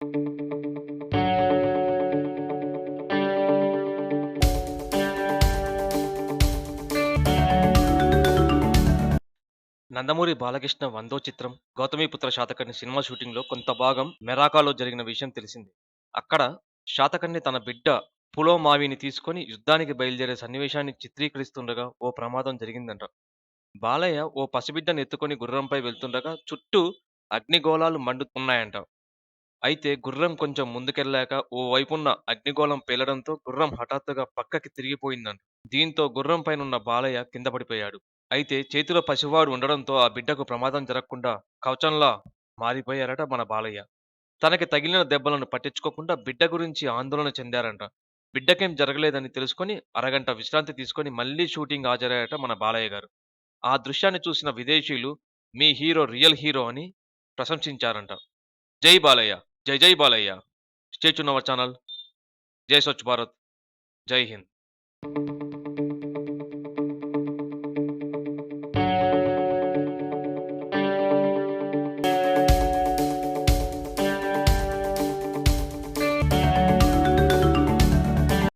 నందమూరి బాలకృష్ణ 'వందో చిత్రం', 'గౌతమిపుత్ర శాతకర్ణి' సినిమా షూటింగ్‌లో కొంత భాగం మెరాకాలో జరిగిన విషయం తెలిసిందే. అక్కడ శాతకర్ణి తన బిడ్డ పులోమావిని తీసుకొని యుద్ధానికి బయలుదేరే సన్నివేశాన్ని చిత్రీకరిస్తుండగా ఓ ప్రమాదం జరిగిందంట. బాలయ్య ఓ పసిబిడ్డను ఎత్తుకొని గుర్రంపై వెళ్తుండగా చుట్టూ అగ్నిగోళాలు మండుతున్నాయంట. అయితే గుర్రం కొంచెం ముందుకెళ్ళాక ఓ వైపున్న అగ్నిగోళం పేలడంతో గుర్రం హఠాత్తుగా పక్కకి తిరిగిపోయిందంట. దీంతో గుర్రం పైనున్న బాలయ్య కింద పడిపోయాడు. అయితే చేతిలో పసివాడు ఉండడంతో ఆ బిడ్డకు ప్రమాదం జరగకుండా కవచంలా మారిపోయారట మన బాలయ్య. తనకి తగిలిన దెబ్బలను పట్టించుకోకుండా బిడ్డ గురించి ఆందోళన చెందారంట. బిడ్డకేం జరగలేదని తెలుసుకొని అరగంట విశ్రాంతి తీసుకొని మళ్ళీ షూటింగ్ హాజరయ్యారట మన బాలయ్య గారు. ఆ దృశ్యాన్ని చూసిన విదేశీయులు మీ హీరో రియల్ హీరో అని ప్రశంసించారంట. జై బాలయ్య! జై జై Balayya! Stay tune our channel. జై స్వచ్ఛ భారత్! జై హింద్!